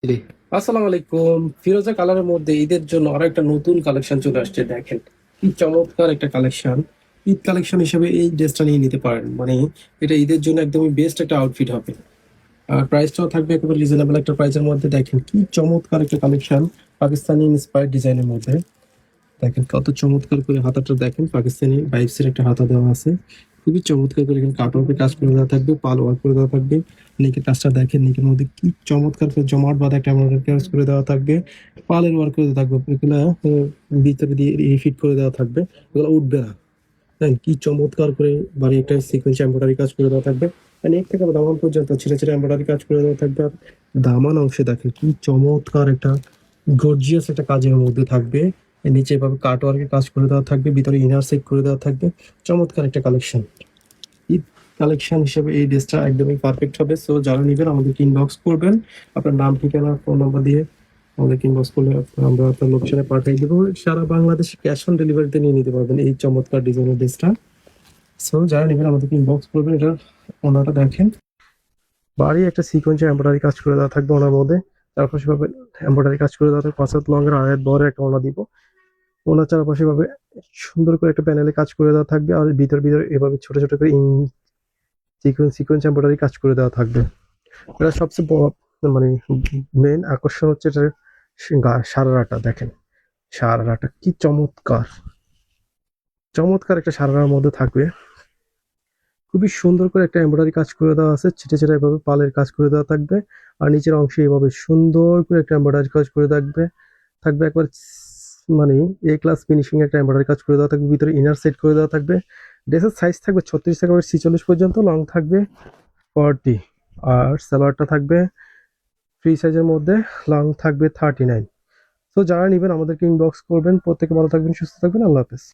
জি। আসসালামু আলাইকুম। ফিরোজা কালারের মধ্যে ঈদের জন্য আরো একটা নতুন কালেকশন চলে আসছে, দেখেন কি চমৎকার একটা কালেকশন। ঈদ কালেকশন হিসেবে এই ড্রেসটা নিয়ে নিতে পারেন, মানে এটা ঈদের জন্য একদমই বেস্ট একটা আউটফিট হবে। আর প্রাইসটাও থাকবে একেবারে রিজনেবল একটা প্রাইসের মধ্যে। দেখেন কি চমৎকার একটা কালেকশন, পাকিস্তানি ইন্সপায়ার্ড ডিজাইনের মধ্যে। দেখেন কত চমৎকার করে হাতাটা, দেখেন পাকিস্তানি ভাইবসের একটা হাতা দেওয়া আছে। খুবই চমৎকার করে এখানে কাটওয়ার্কের কাজ করে দেওয়া থাকবে, পাল ওয়ার্ক করে দেওয়া থাকবে। নেকের কাজটা দেখেন, নেকের মধ্যে কি চমৎকার করে জমাট বাঁধা একটা এমব্রয়ডারি কাজ করে দেওয়া থাকবে। পালের ওয়ার্ক করে দেওয়া থাকবে, এগুলো ভিতরে দিয়ে ফিট করে দেওয়া থাকবে, এগুলো উঠবে না। হ্যাঁ, কি চমৎকার করে বাড়ি একটা সিকোয়েন্স এমব্রয়ডারি কাজ করে দেওয়া থাকবে। আর নেক থেকে দামান পর্যন্ত ছিঁড়ে ছিঁড়ে এমব্রয়ডারি কাজ করে দেওয়া থাকবে। আর দামান অংশে দেখেন কি চমৎকার একটা গর্জিয়াস একটা কাজের মধ্যে থাকবে। এর নিচে এভাবে কাট ওয়ার্কের কাজ করে দেওয়া থাকবে, ভিতরে ইনার সেট করে দেওয়া থাকবে। চমৎকার একটা কালেকশন, ঈদ কালেকশন হিসেবে এই ড্রেসটা একদমই পারফেক্ট হবে। সো যারা নেবেন আমাদেরকে ইনবক্স করবেন, আপনার নাম, ঠিকানা, ফোন নাম্বার দিয়ে আমাদেরকে ইনবক্স করলে আমরা আপনার লোকেশনে পাঠিয়ে দেবো। সারা বাংলাদেশে ক্যাশ অন ডেলিভারিতে নিয়ে নিতে পারবেন এই চমৎকার ডিজাইনের ড্রেসটা। সো যারা নেবেন আমাদেরকে ইনবক্স করবেন। এটা ওনাটা দেখেন, বাড়ি একটা সিকোয়েন্সের এমব্রয়ডারি কাজ করে দেওয়া থাকবে ওনার মধ্যে। চারপাশে ভাবে এমব্রয়ডারি কাজ করে দেওয়া থাকবে, 5 হাত লং এর আড়াই বড় একটা ওনা দিব। ওনার চারপাশে ভাবে সুন্দর করে একটা প্যানেলে কাজ করে দেওয়া থাকবে। আর ভিতর ভিতর এভাবে ছোট ছোট করে সিকোয়েন্স সিকোয়েন্স এমব্রয়ডারি কাজ করে দেওয়া থাকবে। এটা সবচেয়ে বড়, মানে মেন আকর্ষণ হচ্ছে এটার সারারাটা দেখেন। সারারাটা কি চমৎকার, চমৎকার একটা সারারার মধ্যে থাকবে। খুবই সুন্দর করে একটা এমব্রয়ডারি কাজ করে দেওয়া আছে, ছিটে ছিটে এভাবে পালের কাজ করে দেওয়া থাকবে। আর নিচের অংশে এভাবে সুন্দর করে একটা এমব্রয়ডারি কাজ করে থাকবে। থাকবে একবার মানে এ ক্লাস ফিনিশিং একটা এমব্রয়ডারি কাজ করে দেওয়া থাকবে, ভিতরে ইনার সেট করে দেওয়া থাকবে। ড্রেসের সাইজ থাকবে 36 থেকে 46 পর্যন্ত, লং থাকবে 40। আর সালোয়ারটা থাকবে ফ্রি সাইজের মধ্যে, লং থাকবে 39। তো যারা নেবেন আমাদেরকে ইনবক্স করবেন। প্রত্যেকে ভালো থাকবেন, সুস্থ থাকবেন। আল্লাহ হাফেজ।